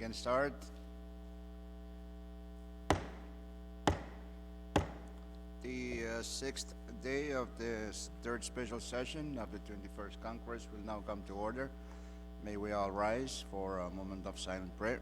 can start. The sixth day of the third special session of the 21st Congress will now come to order. May we all rise for a moment of silent prayer.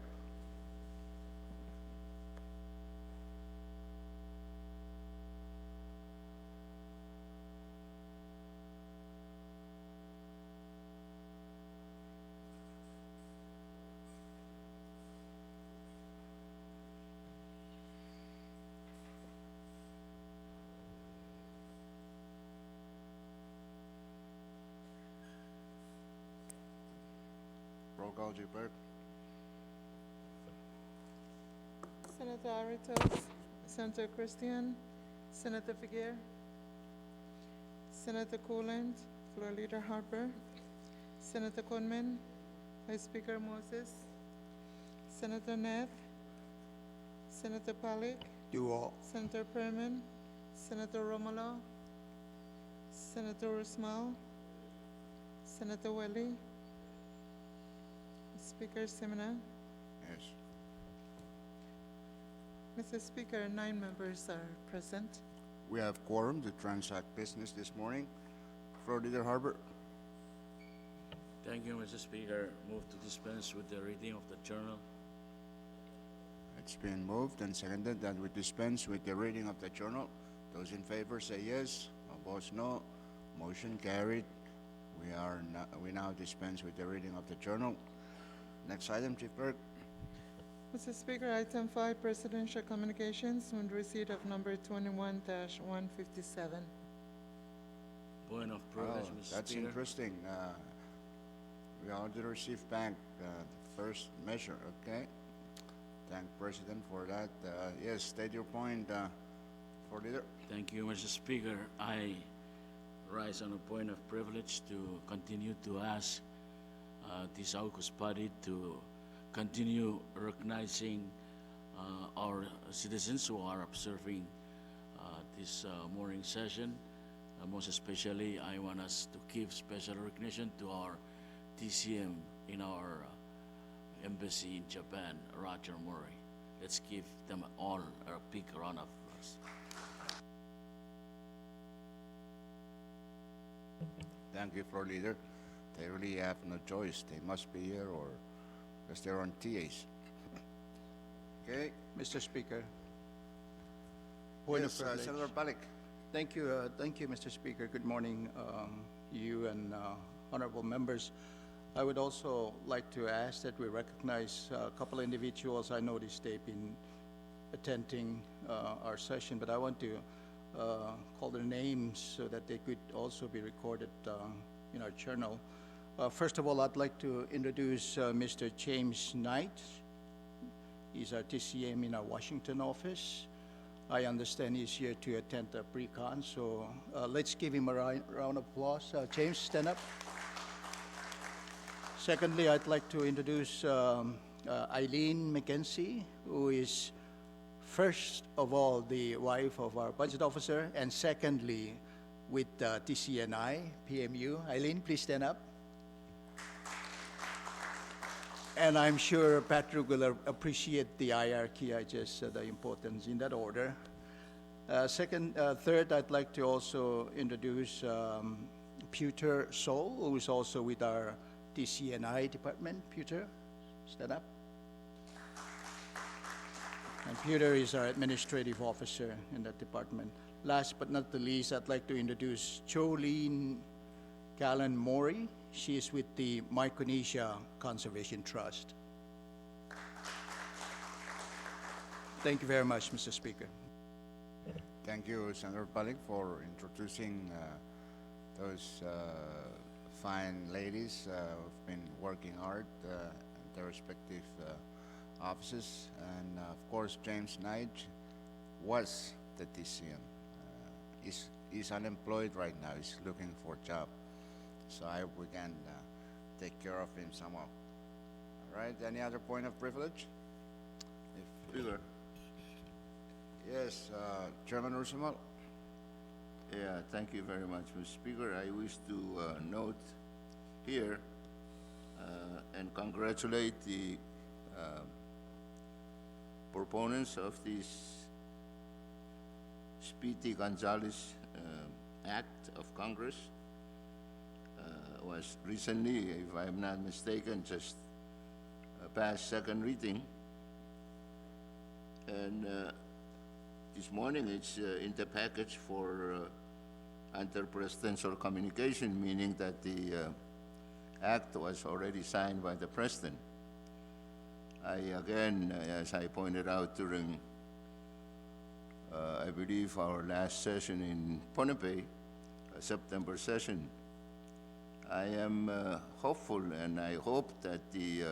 Roll call, Chief Clerk. Senator Aritos, Senator Christian, Senator Figuer, Senator Coolant, Floor Leader Harper, Senator Conman, Vice Speaker Moses, Senator Neff, Senator Pollack, Do all. Senator Perman, Senator Romolo, Senator Rusmal, Senator Welly, Speaker Simona. Yes. Mr. Speaker, 9 members are present. We have quorum to transact business this morning. Floor Leader Harper. Thank you, Mr. Speaker. Move to dispense with the reading of the journal. It's been moved and seconded that we dispense with the reading of the journal. Those in favor say yes. Opposed, no. Motion carried. We now dispense with the reading of the journal. Next item, Chief Clerk. Mr. Speaker, item 5, presidential communications on receipt of number 21-157. Point of privilege, Mr. That's Speaker. interesting. We already received back the first measure, okay? Thank President for that. Yes, state your point, for leader. Thank you, Mr. Speaker. I rise on a point of privilege to continue to ask this AUKUS body to continue recognizing our citizens who are observing this morning session. Most especially, I want us to give special recognition to our TCM in our embassy in Japan, Roger Murray. Let's give them all a big round of applause. Thank you, floor leader. They really have no choice. They must be here or because they're on TAs. Okay. Mr. Speaker. Point Yes, of privilege. Senator Pollack. Thank you, Mr. Speaker. Good morning, you and honorable members. I would also like to ask that we recognize a couple of individuals. I noticed they've been attending our session, but I want to call their names so that they could also be recorded in our journal. First of all, I'd like to introduce Mr. James Knight. He's our TCM in our Washington office. I understand he's here to attend the pre-con, so let's give him a round of applause. James, stand up. Secondly, I'd like to introduce Eileen McKenzie, who is first of all the wife of our budget officer, and secondly with TCNI, PMU. Eileen, please stand up. And I'm sure Patrick will appreciate the hierarchy. I just said the importance in that order. Third, I'd like to also introduce Peter Sol, who is also with our TCNI department. Peter, stand up. And Peter is our administrative officer in that department. Last but not the least, I'd like to introduce Jolene Callan Mori. She is with the Micronesia Conservation Trust. Thank you very much, Mr. Speaker. Thank you, Senator Pollack, for introducing those fine ladies who've been working hard at their respective offices. And of course, James Knight was the TCM. He's unemployed right now. He's looking for a job. So I hope we can take care of him somehow. All right, any other point of privilege? Speaker. Yes, Chairman Roosevelt. Yeah, thank you very much, Mr. Speaker. I wish to note here and congratulate the proponents of this Speedy Gonzalez Act of Congress was recently, if I'm not mistaken, just passed second reading. And this morning it's in the package for inter-presidential communication, meaning that the act was already signed by the president. Again, as I pointed out during, I believe, our last session in Ponape, September session, I am hopeful, and I hope that the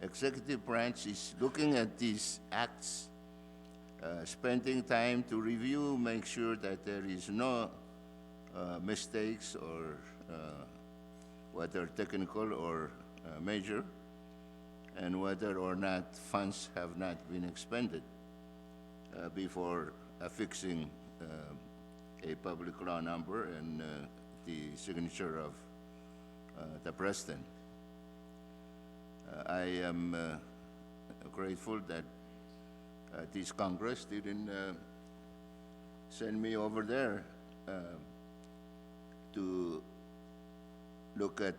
executive branch is looking at these acts, spending time to review, make sure that there is no mistakes or whether technical or major, and whether or not funds have not been expended before affixing a public law number and the signature of the president. I am grateful that this Congress didn't send me over there to look at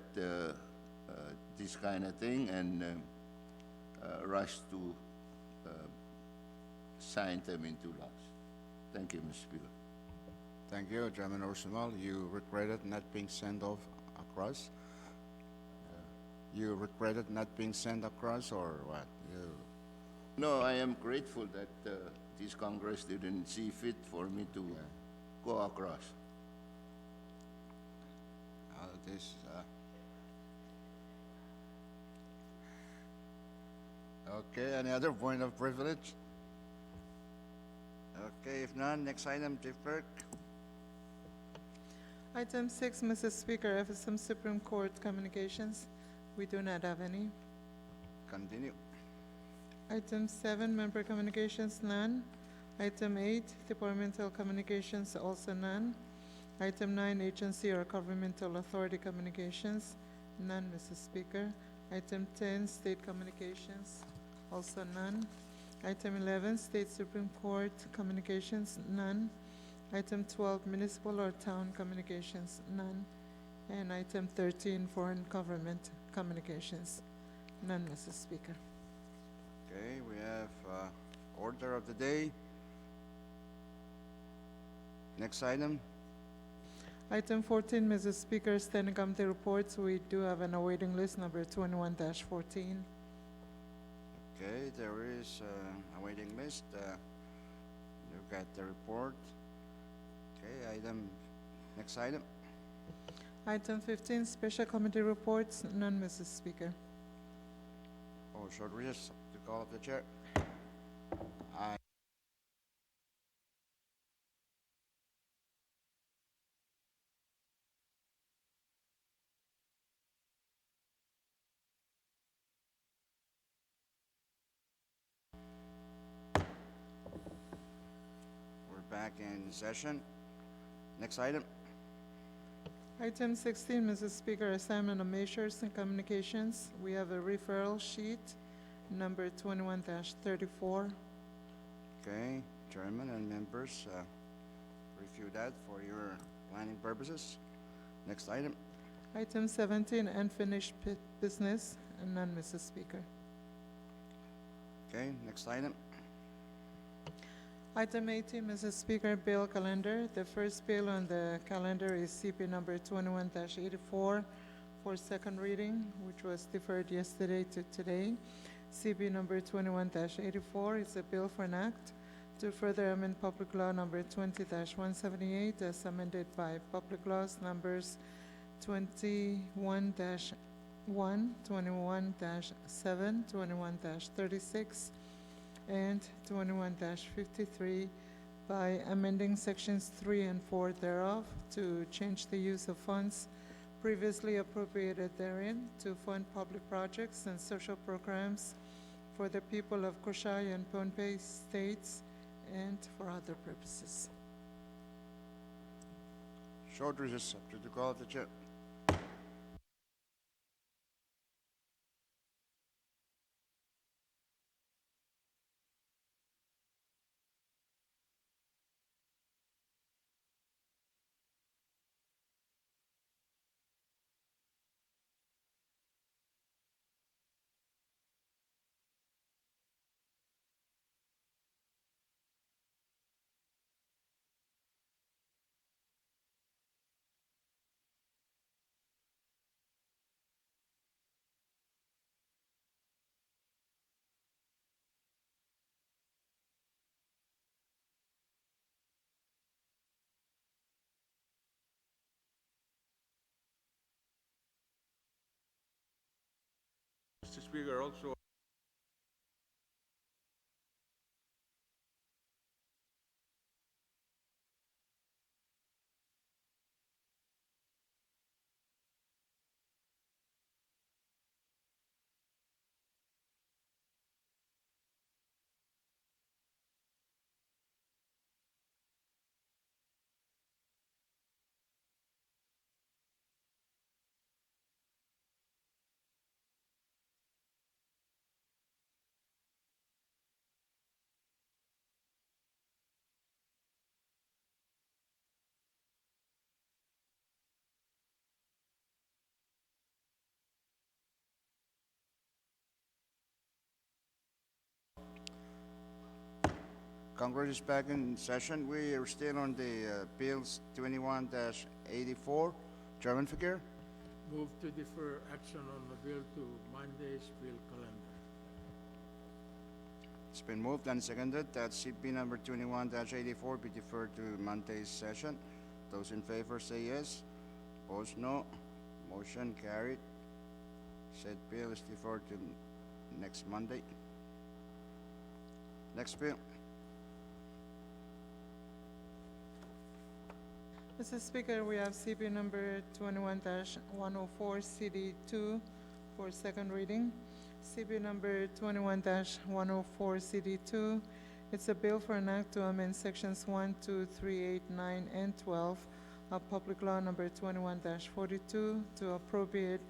this kind of thing and rush to sign them into laws. Thank you, Mr. Speaker. Thank you, Chairman Ursumal. You regretted not being sent off across? You regretted not being sent across, or what? No, I am grateful that this Congress didn't see fit for me to go across. This, okay, any other point of privilege? Okay, if none, next item, Chief Clerk. Item 6, Mrs. Speaker, FSM Supreme Court Communications. We do not have any. Continue. Item 7, Member Communications, none. Item 8, Departmental Communications, also none. Item 9, Agency or Governmental Authority Communications, none, Mrs. Speaker. Item 10, State Communications, also none. Item 11, State Supreme Court Communications, none. Item 12, Municipal or Town Communications, none. And item 13, Foreign Government Communications, none, Mrs. Speaker. Okay, we have order of the day. Next item. Item 14, Mrs. Speaker, Standing Committee reports. We do have an awaiting list, number 21-14. Okay, there is a waiting list. You got the report. Okay, next item. Item 15, Special Committee reports. None, Mrs. Speaker. Oh, short recess to call up the chair. Aye. We're back in session. Next item. Item 16, Mrs. Speaker, Assignment of Measures and Communications. We have a referral sheet, number 21-34. Okay, Chairman and members, review that for your planning purposes. Next item. Item 17, Unfinished Business, and none, Mrs. Speaker. Okay, next item. Item 18, Mrs. Speaker, Bill Calendar. The first bill on the calendar is CP number 21-84 for second reading, which was deferred yesterday to today. CP number 21-84 is a bill for an act to further amend Public Law number 20-178 as amended by Public Laws numbers 21-1, 21-7, 21-36, and 21-53 by amending sections 3 and 4 thereof to change the use of funds previously appropriated therein to fund public projects and social programs for the people of Koshai and Pohnpei states and for other purposes. Short recess to the call of the chair. Speaker, also Congress is back in session. We are still on the bills 21-84. Chairman Fakir. Move to defer action on the bill to Monday's bill calendar. It's been moved and seconded that CP number 21-84 be deferred to Monday's session. Those in favor say yes. Opposed, no. Motion carried. Said bill is deferred to next Monday. Next bill. Mr. Speaker, we have CP number 21-104 CD2 for second reading. CP number 21-104 CD2, it's a bill for an act to amend sections 1, 2, 3, 8, 9, and 12 of Public Law number 21-42 to appropriate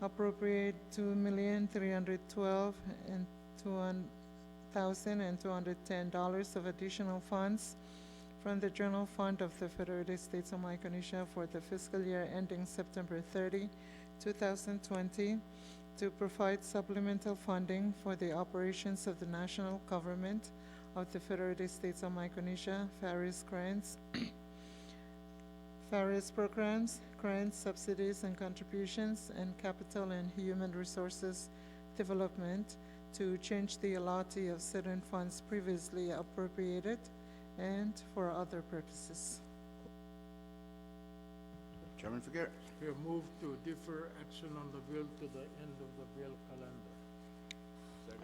$2,312,210 of additional funds from the General Fund of the Federated States of Micronesia for the fiscal year ending September 30, 2020, to provide supplemental funding for the operations of the national government of the Federated States of Micronesia, various grants, various programs, grants, subsidies, and contributions, and capital and human resources development to change the allotee of certain funds previously appropriated and for other purposes. Chairman Fakir. Speaker, move to defer action on the bill to the end of the bill calendar.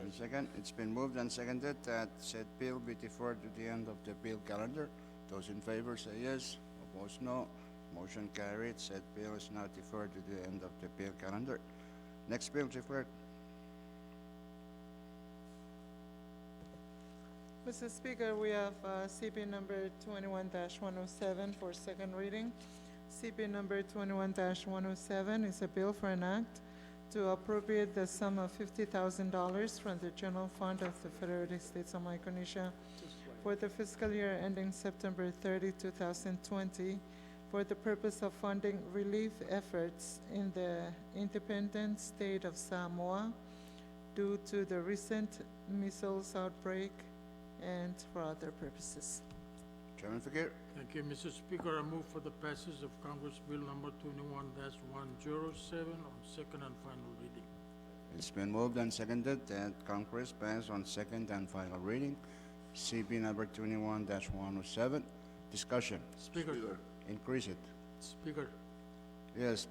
And second, it's been moved and seconded that said bill be deferred to the end of the bill calendar. Those in favor say yes. Opposed, no. Motion carried. Said bill is now deferred to the end of the bill calendar. Next bill, Chief Clerk. Mr. Speaker, we have CP number 21-107 for second reading. CP number 21-107 is a bill for an act to appropriate the sum of $50,000 from the General Fund of the Federated States of Micronesia for the fiscal year ending September 30, 2020, for the purpose of funding relief efforts in the independent state of Samoa due to the recent measles outbreak and for other purposes. Chairman Fakir. Thank you, Mr. Speaker. I move for the passage of Congress Bill number 21-107 on second and final reading. It's been moved and seconded that Congress pass on second and final reading CP number 21-107. Discussion. Speaker, Increase it. Speaker, Yes,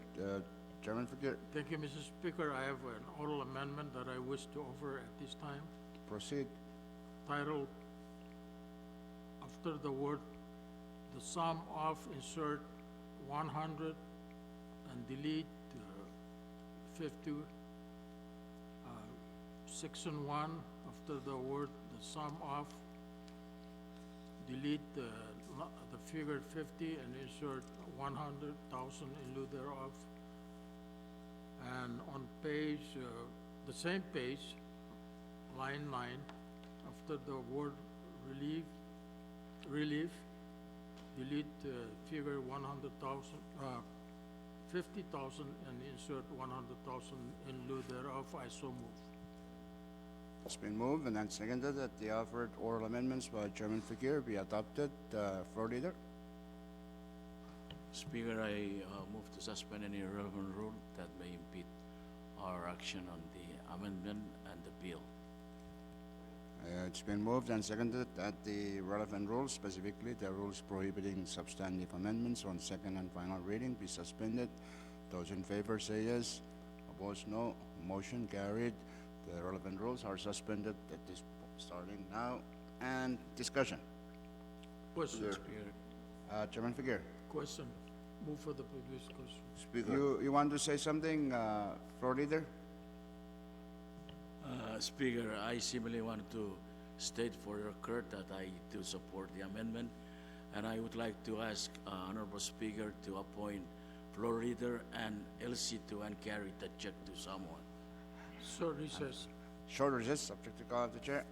Chairman Fakir. thank you, Mr. Speaker. I have an oral amendment that I wish to offer at this time. Proceed. Titled, after the word, the sum of, insert 100 and delete 50. Section 1, after the word, the sum of, delete the figure 50 and insert 100,000 in lieu thereof. And on page, the same page, line 9, after the word relief, delete figure 100,000, 50,000 and insert 100,000 in lieu thereof. I so move. It's been moved and then seconded that the offered oral amendments by Chairman Fakir be adopted. Floor Leader. Speaker, I move to suspend any relevant rule that may impede our action on the amendment and the bill. It's been moved and seconded that the relevant rules, specifically the rules prohibiting substantive amendments on second and final reading, be suspended. Those in favor say yes. Opposed, no. Motion carried. The relevant rules are suspended at this, starting now. And discussion. Question, Speaker. Chairman Figueroa. question. Move for the previous question. Speaker, You want to say something, Floor Leader? Speaker, I simply want to state for the record that I do support the amendment, and I would like to ask Honorable Speaker to appoint floor leader and LC to and carry the check to someone. So recess. Short recess, subject to call of the chair.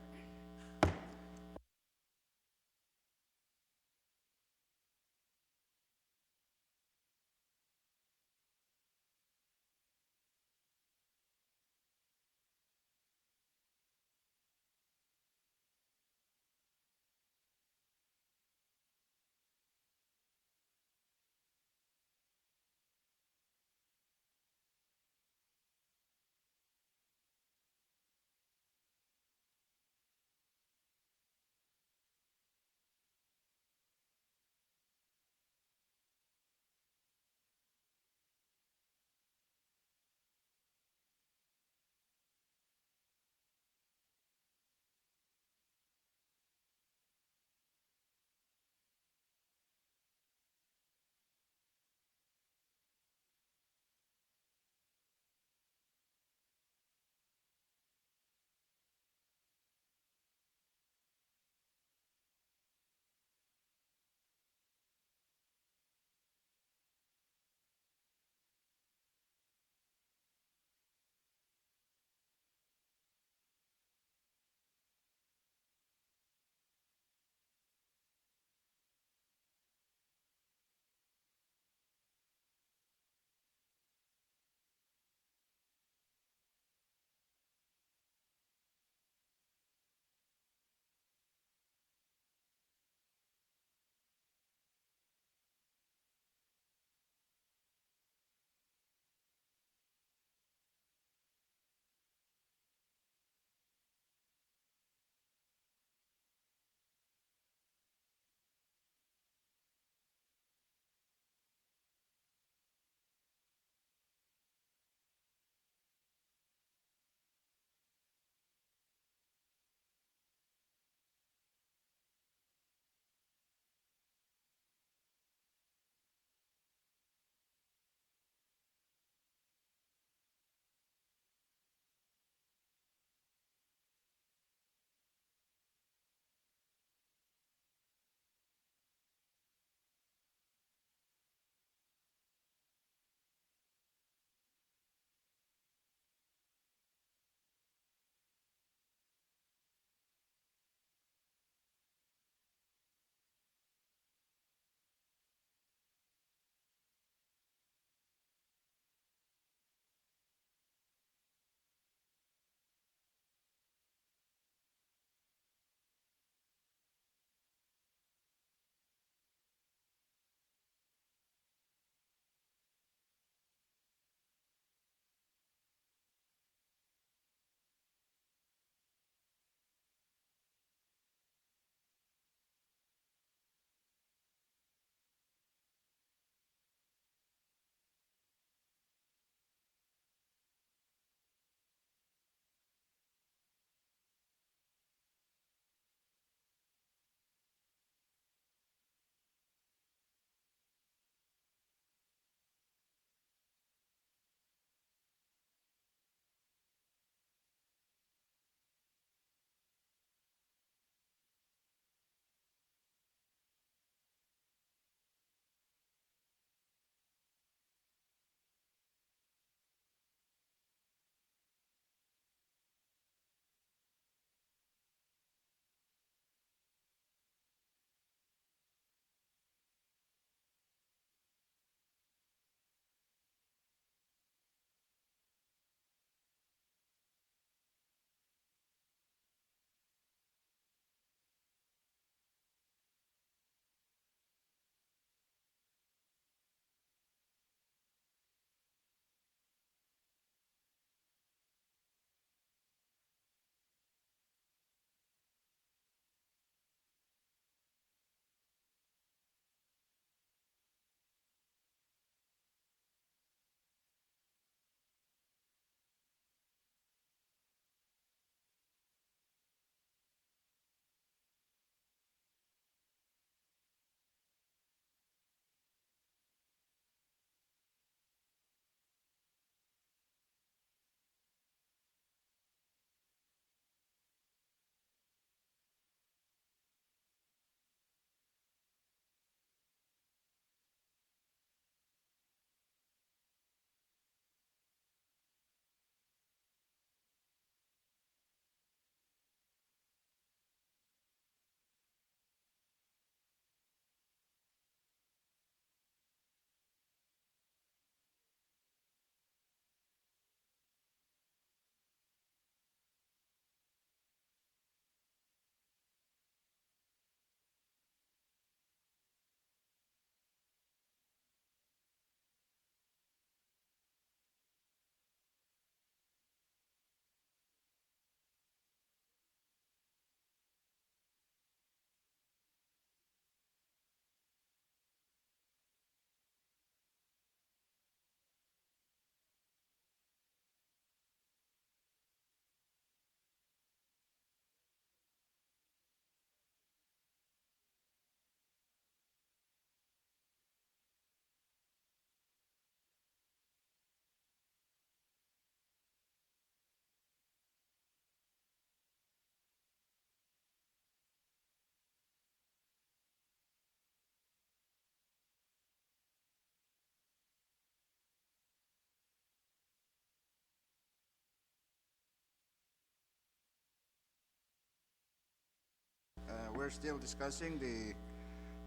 we're still discussing the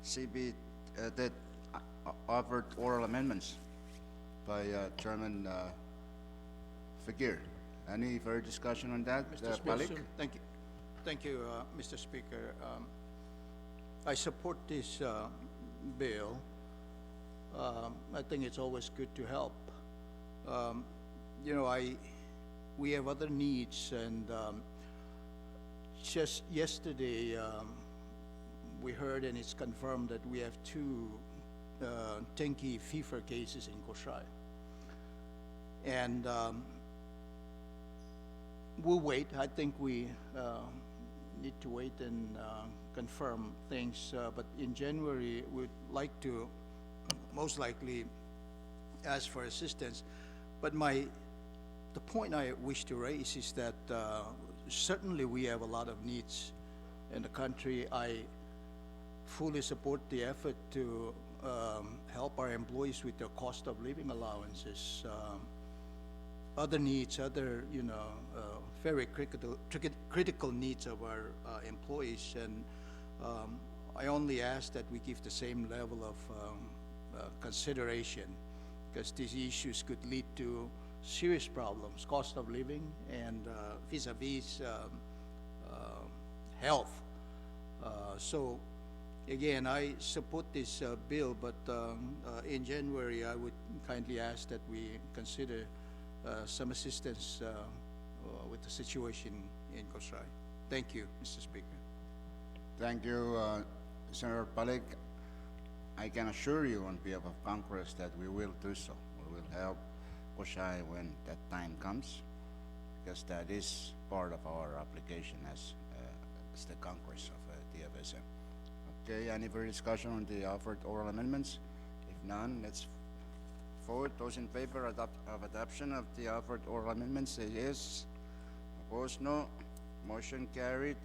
CB, that offered oral amendments by Chairman Fakir. Any further discussion on that? Mr. Balik? Speaker, thank you, Mr. Speaker. I support this bill. I think it's always good to help. Um, you know, we have other needs, and just yesterday we heard, and it's confirmed, that we have two dengue fever cases in Koshai. And we'll wait. I think we need to wait and confirm things. But in January, we'd like to most likely ask for assistance. But the point I wish to raise is that certainly we have a lot of needs in the country. I fully support the effort to help our employees with their cost of living allowances. Other needs, other very critical needs of our employees, and I only ask that we give the same level of consideration, because these issues could lead to serious problems, cost of living and vis-a-vis health. So again, I support this bill, but in January I would kindly ask that we consider some assistance with the situation in Kosrae. Thank you, Mr. Speaker. Thank you, Senator Balik. I can assure you on behalf of Congress that we will do so. We will help Koshai when that time comes, because that is part of our application as the Congress of DFSM. Okay, any further discussion on the offered oral amendments? If none, let's vote. Those in favor of adoption of the offered oral amendments say yes. Opposed, no. Motion carried.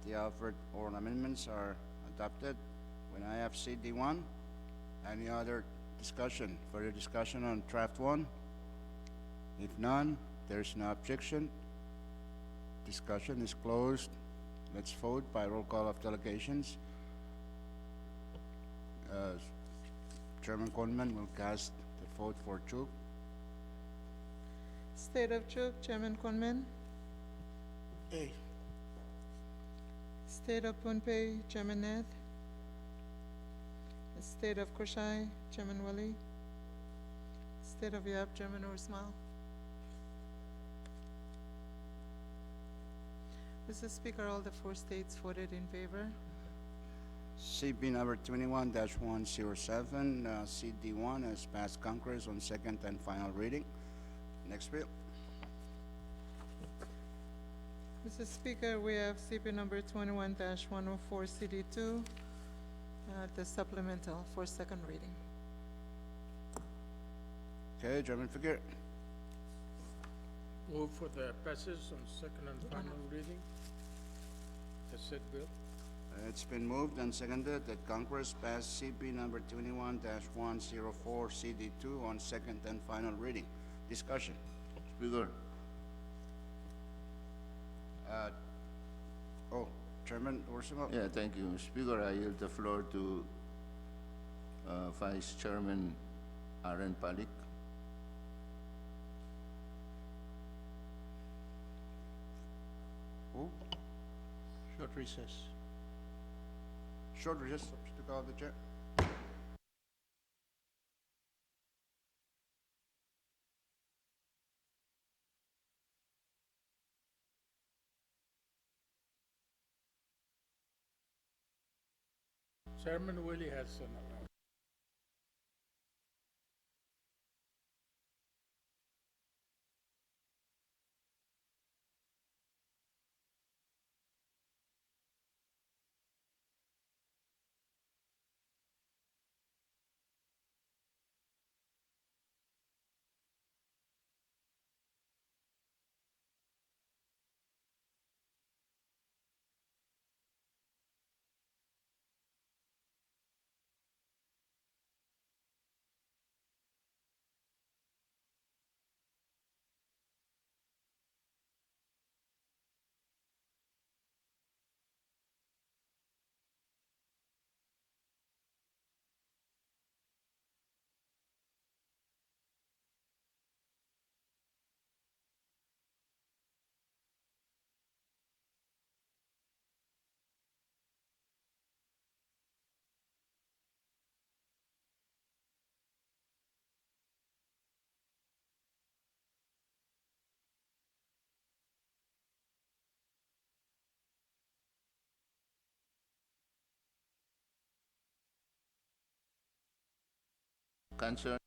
The offered oral amendments are adopted. When I have CD1, any other discussion, further discussion on draft 1? If none, there's no objection. Discussion is closed. Let's vote by roll call of delegations. Chairman Conman will cast the vote for Chuk. State of Chuk, Chairman Conman. A. State of Pohnpei, Chairman Ned. State of Koshai, Chairman Wali. State of Yap, Chairman Ursmal. Mr. Speaker, all the 4 states voted in favor. CB number 21-107, CD1 has passed Congress on second and final reading. Next bill. Mr. Speaker, we have CP number 21-104, CD2, the supplemental for second reading. Okay, Chairman Fakir. Move for the passage on second and final reading. The said bill. It's been moved and seconded that Congress pass CP number 21-104, CD2 on second and final reading. Discussion. Speaker, Chairman Ursula. yeah, thank you. Speaker, I yield the floor to Vice Chairman Aaron Palik. Who? Short recess. Short recess to call the chair. Chairman Willie has an concern?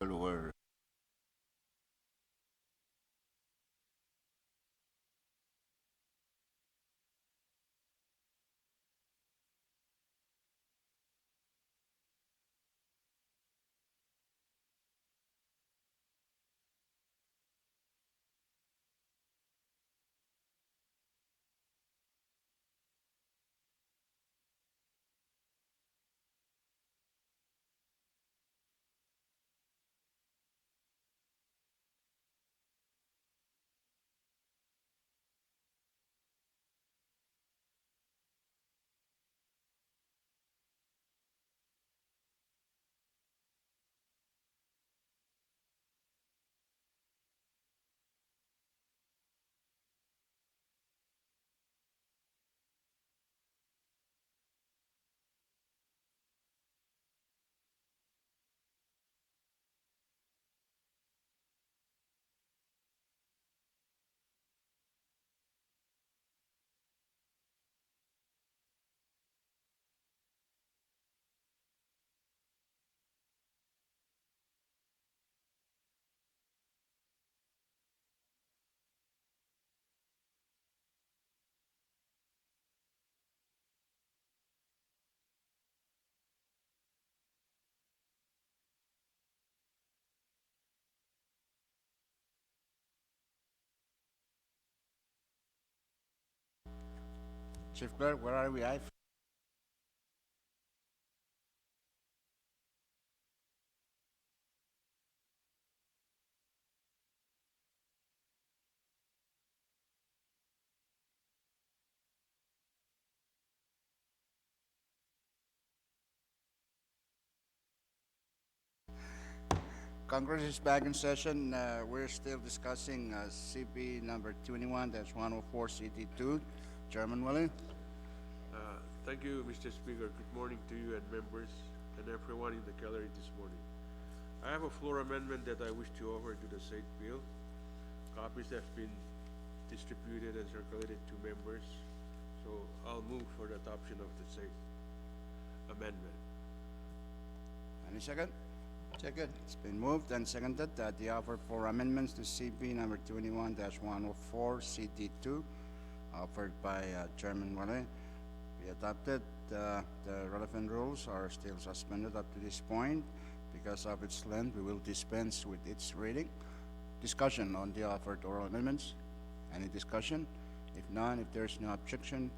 Were Chief Clerk, where are we? Congress is back in session. We're still discussing CP number 21-104 CT2. Chairman Willie? Thank you, Mr. Speaker. Good morning to you and members and everyone in the gallery this morning. I have a floor amendment that I wish to offer to the said bill. Copies have been distributed and circulated to members. So I'll move for the adoption of the same amendment. Any second? Second. It's been moved and seconded that the offer for amendments to CB number 21-104 CD2 offered by Chairman Wale be adopted. The relevant rules are still suspended up to this point. Because of its length, we will dispense with its reading. Discussion on the offered oral amendments. Any discussion? If none, if there's no objection,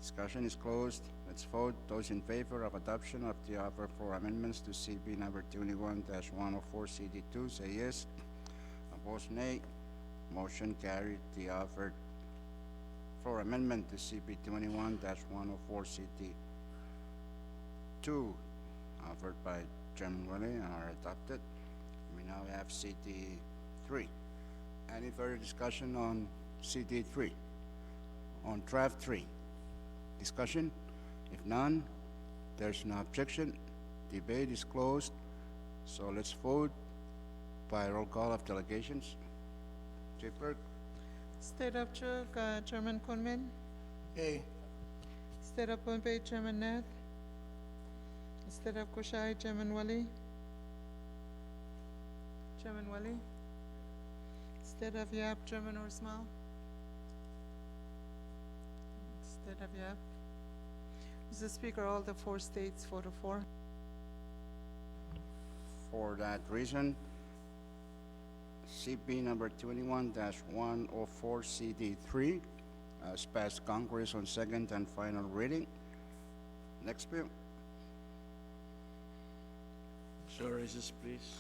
discussion is closed. Let's vote. Those in favor of adoption of the offer for amendments to CB number 21-104 CD2 say yes. Opposed, nay. Motion carried. The offered for amendment to CB 21-104 CD2 offered by Chairman Wale are adopted. We now have CD3. Any further discussion on CD3? On draft 3? Discussion? If none, there's no objection. Debate is closed. So let's vote by roll call of delegations. Chief Clerk? State of Chuk, Chairman Kunmin. Aye. State of Pohnpei, Chairman Nat. State of Kushai, Chairman Wali. Chairman Wali. State of Yap, Chairman Ursmal. State of Yap. Mr. Speaker, all the 4 states voted for. For that reason, CB number 21-104 CD3 has passed Congress on second and final reading. Next bill. Short recess, please.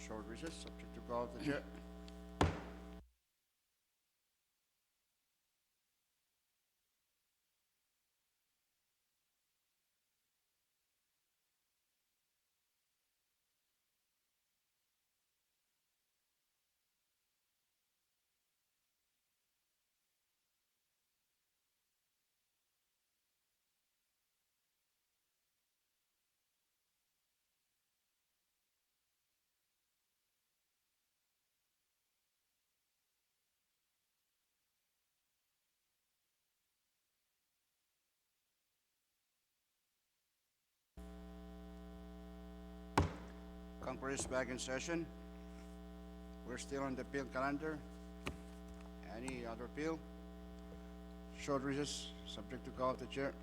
Short recess, subject to call of the chair. Congress back in session. We're still on the bill calendar. Any other bill? Short recess, subject to call of the chair.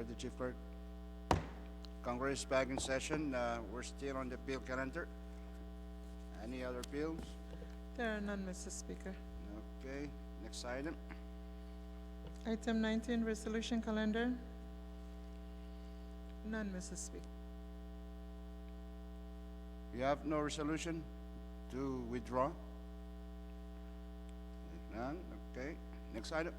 ready, Chief Clerk? Congress back in session. We're still on the bill calendar. Any other bills? There are none, Mr. Speaker. Okay, next item. Item 19, resolution calendar. None, Mr. Speaker. You have no resolution to withdraw? None, okay. Next item.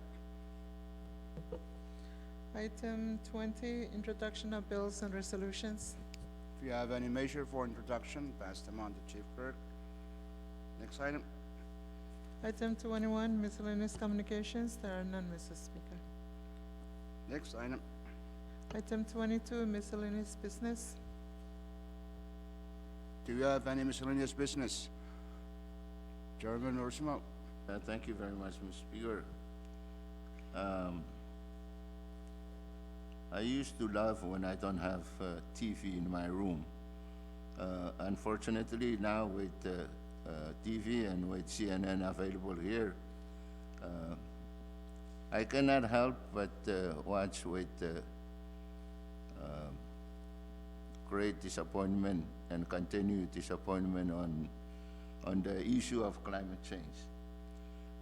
Item 20, introduction of bills and resolutions. If you have any measure for introduction, pass them on to Chief Clerk. Next item. Item 21, miscellaneous communications. There are none, Mr. Speaker. Next item. Item 22, miscellaneous business. Do you have any miscellaneous business? Chairman Ursimo? Thank you very much, Mr. Speaker. I used to love when I don't have TV in my room. Unfortunately, now with TV and with CNN available here, I cannot help but watch with great disappointment and continued disappointment on the issue of climate change.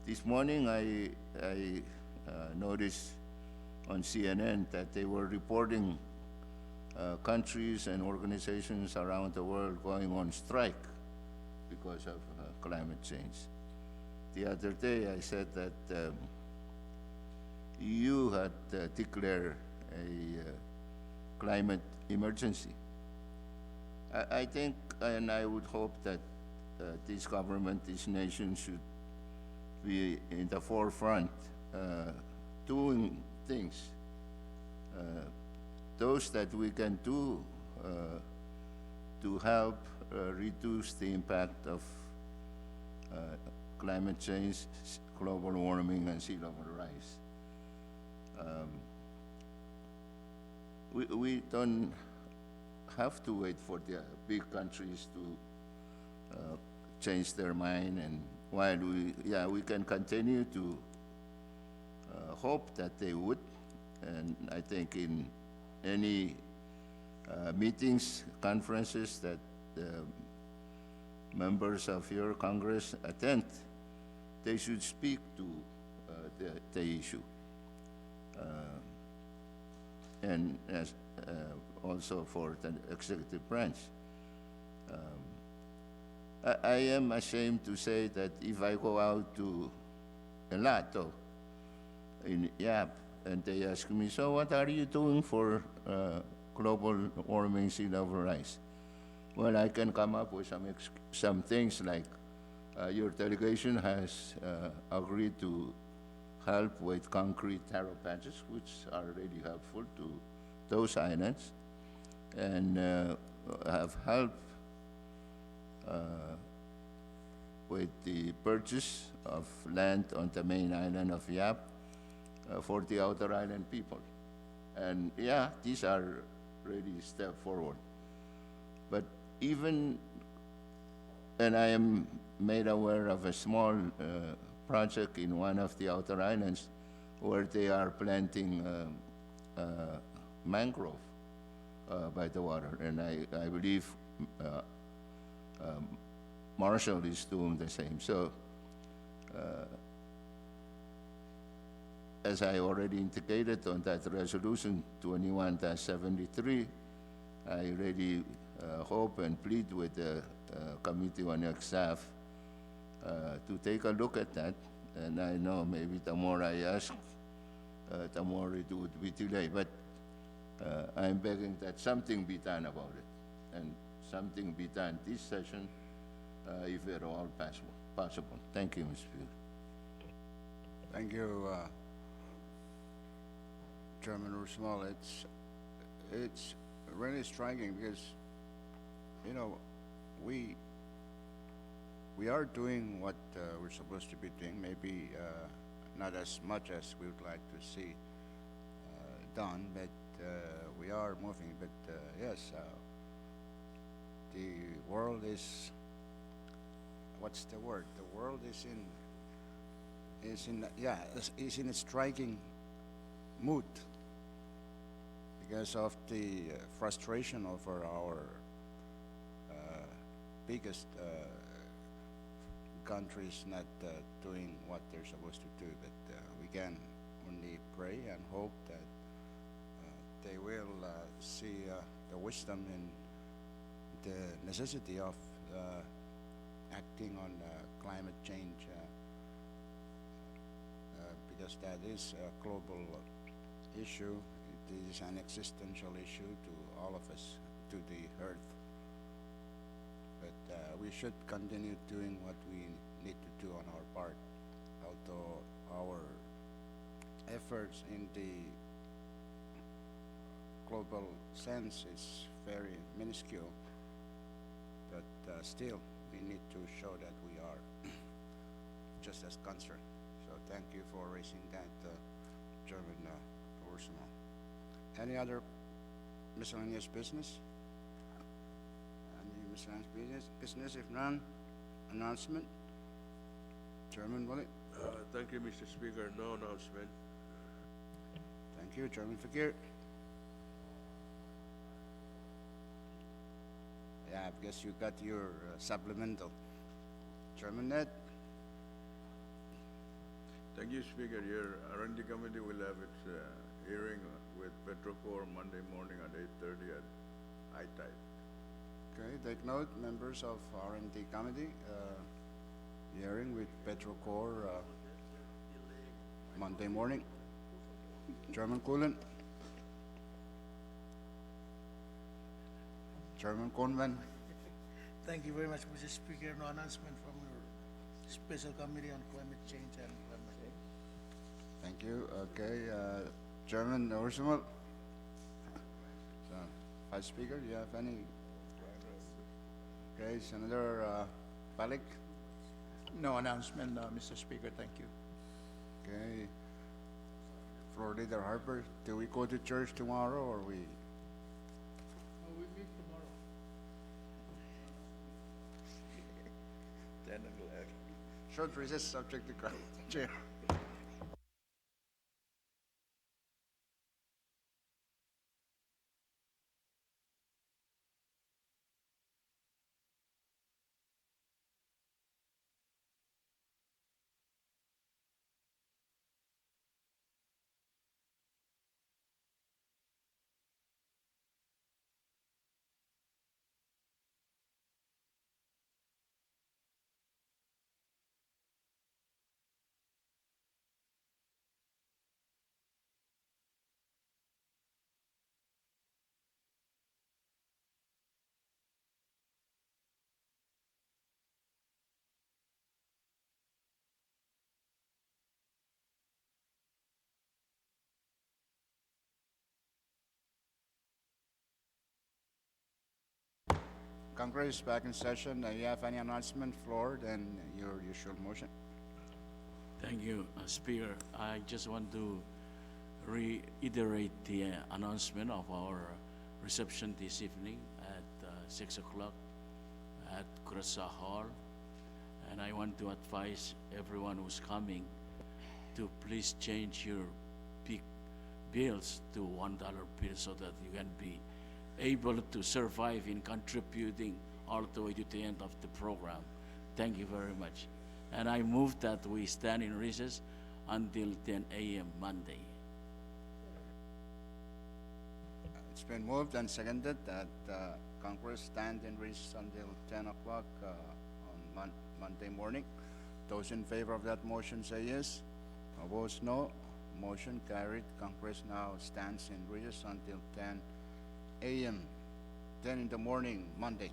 This morning, I noticed on CNN that they were reporting countries and organizations around the world going on strike because of climate change. The other day, I said that EU had declared a climate emergency. I think, and I would hope that this government, this nation should be in the forefront doing things. Those that we can do to help reduce the impact of climate change, global warming, and sea level rise. We don't have to wait for the big countries to change their mind, and while we can continue to hope that they would, and I think in any meetings, conferences that members of your Congress attend, they should speak to the issue. And as also for the executive branch. I am ashamed to say that if I go out to Elato in Yap and they ask me, so what are you doing for global warming, sea level rise? Well, I can come up with some things like your delegation has agreed to help with concrete taro patches, which are really helpful to those islands, and have helped with the purchase of land on the main island of Yap for the outer island people. And yeah, these are really a step forward. But even, and I am made aware of a small project in one of the outer islands where they are planting mangrove by the water. And I believe Marshall is doing the same. So, as I already indicated on that resolution 21-73, I really hope and plead with the Committee on Ex staff to take a look at that. And I know maybe the more I ask, the more it would be delayed. But I'm begging that something be done about it, and something be done this session, if at all possible. Thank you, Mr. Speaker. Thank you, Chairman Ursmal. It's really striking because, you know, we are doing what we're supposed to be doing, maybe not as much as we would like to see done, but we are moving. But yes, the world is, what's the word? The world is in a striking mood. because of the frustration over our biggest countries not doing what they're supposed to do. But we can only pray and hope that they will see the wisdom and the necessity of acting on climate change because that is a global issue. It is an existential issue to all of us, to the earth. But we should continue doing what we need to do on our part, although our efforts in the global sense is very minuscule, but still we need to show that we are just as concerned. So thank you for raising that, Chairman Ursula. Any other miscellaneous business? Any miscellaneous business? If none, announcement? Chairman Willie? Thank you, Mr. Speaker. No announcement. Thank you, Chairman Fakir. Yeah, I guess you got your supplemental. Chairman Ned? Thank you, Speaker. Your R&D committee will have its hearing with Petrocor Monday morning at 8:30 at I-type. Okay, take note, members of R&D committee, hearing with Petrocor Monday morning. Chairman Coolen? Chairman Convan? Thank you very much, Mr. Speaker. No announcement from your Special Committee on Climate Change and Environment. Thank you. Okay, Chairman Ursula? So, Vice Speaker, do you have any? Okay, Senator Balik? No announcement, Mr. Speaker, thank you. Okay. Floor Leader Harper, do we go to church tomorrow or we? We meet tomorrow. 10 o'clock. Short recess subject to Chair. Congress is back in session. You have any announcement, floor, then your usual motion. Thank you, Speaker. I just want to reiterate the announcement of our reception this evening at 6 o'clock at Kurasa Hall. And I want to advise everyone who's coming to please change your big bills to $1 bill so that you can be able to survive in contributing all the way to the end of the program. Thank you very much. And I move that we stand in recess until 10 a.m. Monday. It's been moved and seconded that Congress stand in recess until 10 o'clock on Monday morning. Those in favor of that motion say yes. Opposed, no. Motion carried. Congress now stands in recess until 10 a.m. 10 in the morning, Monday.